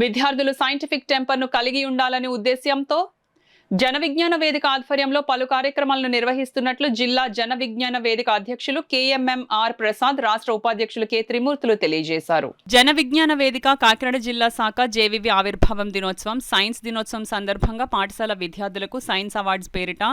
విద్యార్థులు సైంటిఫిక్ టెంపర్ను కలిగి ఉండాలనే ఉద్దేశ్యంతో జన విజ్ఞాన వేదిక ఆధ్వర్యంలో పలు కార్యక్రమాలను నిర్వహిస్తున్నట్లు జిల్లా జన విజ్ఞాన వేదిక అధ్యక్షులు కేఎంఎంఆర్ ప్రసాద్, రాష్ట్ర ఉపాధ్యక్షులు కె త్రిమూర్తులు తెలియజేశారు. జన విజ్ఞాన వేదిక కాకినాడ జిల్లా శాఖ జేవివి ఆవిర్భావం దినోత్సవం, సైన్స్ దినోత్సవం సందర్భంగా పాఠశాల విద్యార్థులకు సైన్స్ అవార్డ్స్ పేరిట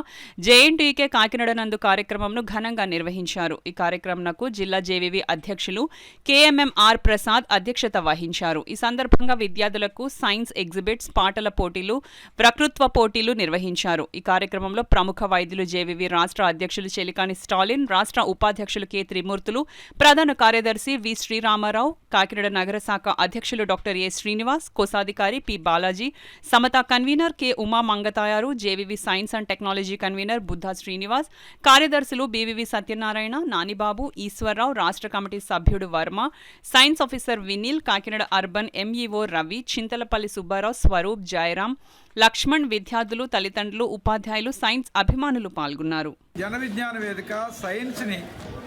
జేఎన్టీకే కాకినాడ నందు కార్యక్రమంను ఘనంగా నిర్వహించారు. ఈ కార్యక్రమంకు జిల్లా జేవివి అధ్యక్షులు కేఎంఎంఆర్ ప్రసాద్ అధ్యక్షత వహించారు. ఈ సందర్భంగా విద్యార్థులకు సైన్స్ ఎగ్జిబిట్స్, పాటల పోటీలు, వక్తృత్వ పోటీలు నిర్వహించారు. ఈ కార్యక్రమంలో ప్రముఖ వైద్యులు జేవివి రాష్ట్ర అధ్యక్షులు చెలికాని స్టాలిన్, రాష్ట్ర ఉపాధ్యక్షులు కె త్రిమూర్తులు, ప్రధాన కార్యదర్శి వి శ్రీరామారావు, కాకినాడ నగర శాఖ అధ్యక్షులు డాక్టర్ ఏ శ్రీనివాస్, కోశాధికారి P Balaji, Samata convener K Uma Mangatayaru, JVV science and technology convener Buddha Srinivas, కార్యదర్శులు బివివి సత్యనారాయణ, నానిబాబు, ఈశ్వరరావు, రాష్ట్ర కమిటీ సభ్యుడు Varma, science officer Vineel, Kakinada urban MEO Ravi, Chintalapalli Subbarao, Swaroop, Jayaram, Lakshman, విద్యార్థులు, తల్లిదండ్రులు, ఉపాధ్యాయులు, సైన్స్ అభిమానులు పాల్గొన్నారు. జన విజ్ఞాన వేదిక సైన్స్ని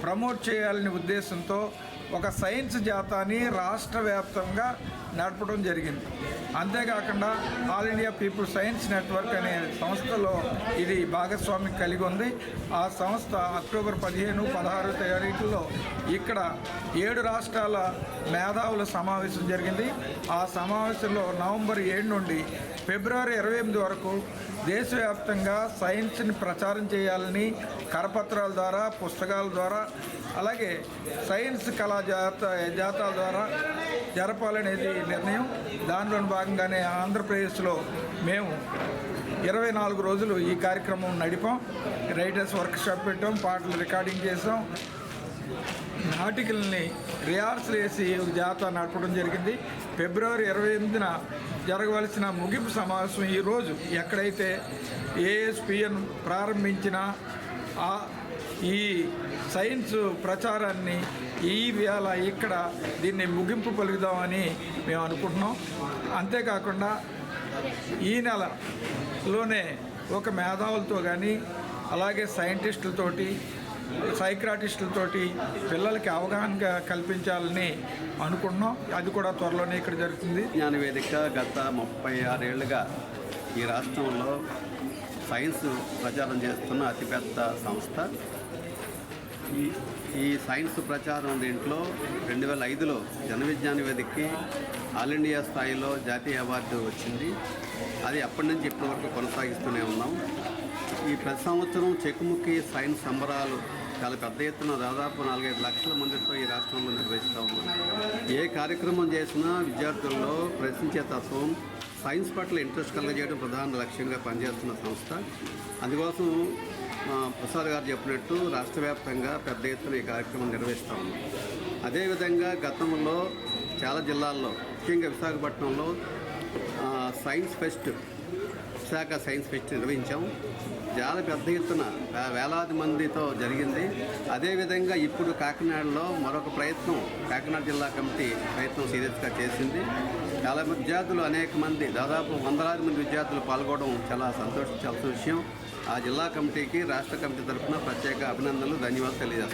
ప్రమోట్ చేయాలనే ఉద్దేశంతో ఒక సైన్స్ జాతాని రాష్ట్ర వ్యాప్తంగా నడపడం జరిగింది. అంతేకాకుండా all India people science network అనే సంస్థలో ఇది భాగస్వామ్యం కలిగి ఉంది. ఆ సంస్థ అక్టోబర్ 15, 16 తారీఖుల్లో ఇక్కడ 7 రాష్ట్రాల మేధావుల సమావేశం జరిగింది. ఆ సమావేశంలో నవంబర్ 7 నుండి ఫిబ్రవరి 28 వరకు దేశవ్యాప్తంగా సైన్స్ని ప్రచారం చేయాలని కరపత్రాల ద్వారా, పుస్తకాల ద్వారా, అలాగే సైన్స్ కళా జాతాల ద్వారా జరపాలనేది నిర్ణయం. దానిలో భాగంగానే ఆంధ్రప్రదేశ్లో మేము 24 రోజులు ఈ కార్యక్రమం నడిపాం. రైటర్స్ వర్క్షాప్ పెట్టాం, పాటలు రికార్డింగ్ చేసాం, ఆర్టికల్ని రిహార్సల్ వేసి జాతా నడపడం జరిగింది. ఫిబ్రవరి 28న జరగవలసిన ముగింపు సమావేశం ఈరోజు ఎక్కడైతే ఏఎస్పిఎన్ ప్రారంభించిన ఈ సైన్స్ ప్రచారాన్ని ఈ వేళ ఇక్కడ దీన్ని ముగింపు పలుకుదామని మేము అనుకుంటున్నాం. అంతేకాకుండా ఈ నెలలోనే ఒక మేధావులతో కానీ, అలాగే సైంటిస్టులతోటి, సైక్రాటిస్టులతోటి పిల్లలకి అవగాహన కల్పించాలని అనుకుంటున్నాం. అది కూడా త్వరలోనే ఇక్కడ జరుగుతుంది. విజ్ఞాన వేదిక గత 36 ఏళ్లుగా ఈ రాష్ట్రంలో సైన్స్ ప్రచారం చేస్తున్న అతిపెద్ద సంస్థ. ఈ సైన్స్ ప్రచారం దీంట్లో 2005లో జన విజ్ఞాన వేదికకి ఆల్ ఇండియా స్థాయిలో జాతీయ అవార్డు వచ్చింది. అది అప్పటి నుంచి ఇప్పటి వరకు కొనసాగిస్తూనే ఉన్నాం. ఈ ప్రతి సంవత్సరం చెక్కుముక్కి సైన్స్ సంబరాలు చాలా పెద్ద ఎత్తున దాదాపు 4-5 లక్షల మందితో ఈ రాష్ట్రంలో నిర్వహిస్తూ ఉన్నాం. ఏ కార్యక్రమం చేసినా విద్యార్థుల్లో ప్రశ్నించే తత్వం, సైన్స్ పట్ల ఇంట్రెస్ట్ కలగజేయడం ప్రధాన లక్ష్యంగా పనిచేస్తున్న సంస్థ. అందుకోసం ప్రసాద్ గారు చెప్పినట్టు రాష్ట్ర వ్యాప్తంగా పెద్ద ఎత్తున ఈ కార్యక్రమం నిర్వహిస్తూ ఉన్నాం. అదేవిధంగా గతంలో చాలా జిల్లాల్లో, ముఖ్యంగా విశాఖపట్నంలో science fest, Visakha science fest నిర్వహించాం. చాలా పెద్ద ఎత్తున వేలాది మందితో జరిగింది. అదేవిధంగా ఇప్పుడు కాకినాడలో మరొక ప్రయత్నం కాకినాడ జిల్లా కమిటీ ప్రయత్నం సీరియస్గా చేసింది. చాలా విద్యార్థులు, అనేక మంది, దాదాపు 100,000 మంది విద్యార్థులు పాల్గొనడం చాలా సంతోషించాల్సిన విషయం. ఆ జిల్లా కమిటీకి రాష్ట్ర కమిటీ తరఫున ప్రత్యేక అభినందనలు, ధన్యవాదాలు తెలియజేస్తాం.